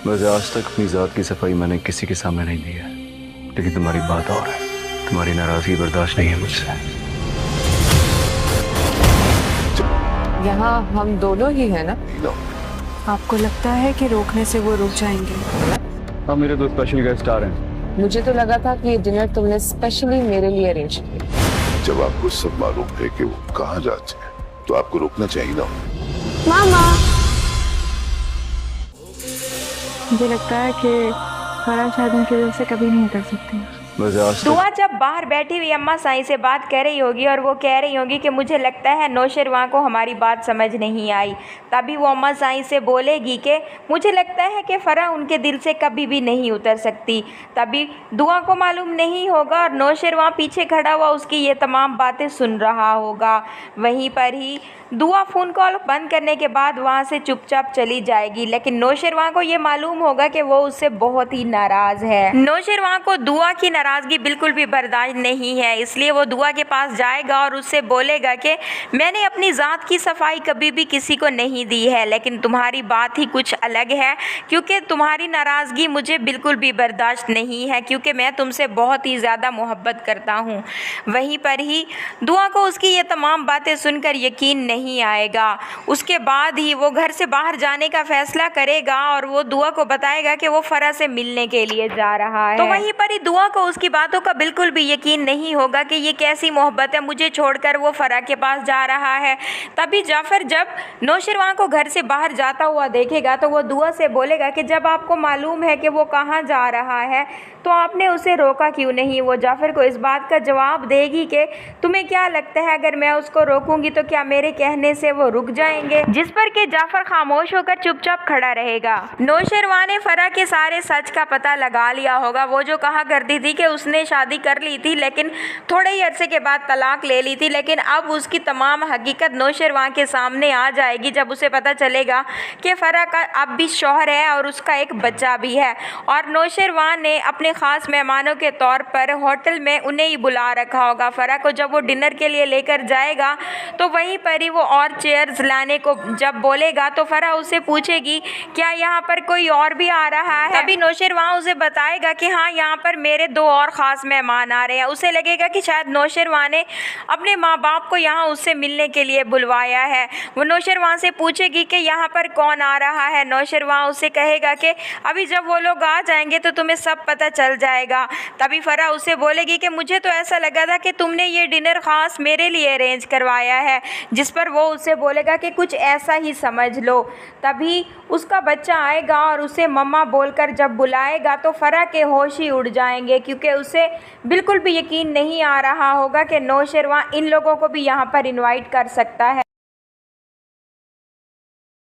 वैसे आज तक अपनी ज़ात की सफाई मैंने किसी के सामने नहीं दी है, लेकिन तुम्हारी बात और है। तुम्हारी नाराजगी बर्दाश्त नहीं है मुझसे। यहाँ हम दोनों ही हैं ना? आपको लगता है कि रोकने से वो रुक जाएंगे? हाँ, मेरे दो स्पेशल गेस्ट आ रहे हैं। मुझे तो लगा था कि ये डिनर तुमने स्पेशली मेरे लिए अरेंज किया। जब आपको सब मालूम है कि वो कहाँ जाते हैं, तो आपको रुकना चाहिए ना। मामा, मुझे लगता है कि फराह शायद उनकी वजह से कभी नहीं कर सकती। वैसे आज तक दुआ जब बाहर बैठी हुई अम्मा साईं से बात कर रही होगी और वो कह रही होगी कि मुझे लगता है नौशेरवां को हमारी बात समझ नहीं आई, तभी वो अम्मा साईं से बोलेगी कि मुझे लगता है कि फराह उनके दिल से कभी भी नहीं उतर सकती। तभी दुआ को मालूम नहीं होगा और नौशेरवां पीछे खड़ा हुआ उसकी ये तमाम बातें सुन रहा होगा। वहीं पर ही दुआ फ़ोन कॉल बंद करने के बाद वहाँ से चुपचाप चली जाएगी, लेकिन नौशेरवां को ये मालूम होगा कि वो उससे बहुत ही नाराज़ है। नौशेरवां को दुआ की नाराज़गी बिल्कुल भी बर्दाश्त नहीं है, इसलिए वो दुआ के पास जाएगा और उससे बोलेगा कि मैंने अपनी ज़ात की सफाई कभी भी किसी को नहीं दी है, लेकिन तुम्हारी बात ही कुछ अलग है, क्योंकि तुम्हारी नाराज़गी मुझे बिल्कुल भी बर्दाश्त नहीं है, क्योंकि मैं तुमसे बहुत ही ज़्यादा मोहब्बत करता हूँ। वहीं पर ही दुआ को उसकी ये तमाम बातें सुनकर यकीन नहीं आएगा। उसके बाद ही वो घर से बाहर जाने का फैसला करेगा और वो दुआ को बताएगा कि वो फराह से मिलने के लिए जा रहा है। तो वहीं पर ही दुआ को उसकी बातों का बिल्कुल भी यकीन नहीं होगा कि ये कैसी मोहब्बत है, मुझे छोड़कर वो फराह के पास जा रहा है। तभी जाफर जब नौशेरवां को घर से बाहर जाता हुआ देखेगा तो वो दुआ से बोलेगा कि जब आपको मालूम है कि वो कहाँ जा रहा है तो आपने उसे रोका क्यों नहीं। वो जाफर को इस बात का जवाब देगी कि तुम्हें क्या लगता है अगर मैं उसको रोकूंगी तो क्या मेरे कहने से वो रुक जाएंगे, जिस पर कि जाफर खामोश होकर चुपचाप खड़ा रहेगा। नौशेरवां ने फराह के सारे सच का पता लगा लिया होगा। वो जो कहा करती थी कि उसने शादी कर ली थी लेकिन थोड़े ही अरसे के बाद तलाक ले ली थी, लेकिन अब उसकी तमाम हकीकत नौशेरवां के सामने आ जाएगी जब उसे पता चलेगा कि फराह का अब भी शौहर है और उसका एक बच्चा भी है। और नौशेरवां ने अपने ख़ास मेहमानों के तौर पर होटल में उन्हें ही बुला रखा होगा। फराह को जब वो डिनर के लिए लेकर जाएगा तो वहीं पर ही वो और चेयर्स लाने को जब बोलेगा तो फराह उससे पूछेगी क्या यहाँ पर कोई और भी आ रहा है। तभी नौशेरवां उसे बताएगा कि हाँ, यहाँ पर मेरे दो और ख़ास मेहमान आ रहे हैं। उसे लगेगा कि शायद नौशेरवां ने अपने माँ बाप को यहाँ उससे मिलने के लिए बुलवाया है। वो नौशेरवां से पूछेगी कि यहाँ पर कौन आ रहा है। नौशेरवां उससे कहेगा कि अभी जब वो लोग आ जाएंगे तो तुम्हें सब पता चल जाएगा। तभी फराह उसे बोलेगी कि मुझे तो ऐसा लगा था कि तुमने ये डिनर ख़ास मेरे लिए अरेंज करवाया है, जिस पर वो उससे बोलेगा कि कुछ ऐसा ही समझ लो। तभी उसका बच्चा आएगा और उसे मम्मा बोलकर जब बुलाएगा तो फराह के होश ही उड़ जाएंगे, क्योंकि उसे बिल्कुल भी यकीन नहीं आ रहा होगा कि नौशेरवां इन लोगों को भी यहाँ पर इनवाइट कर सकता है।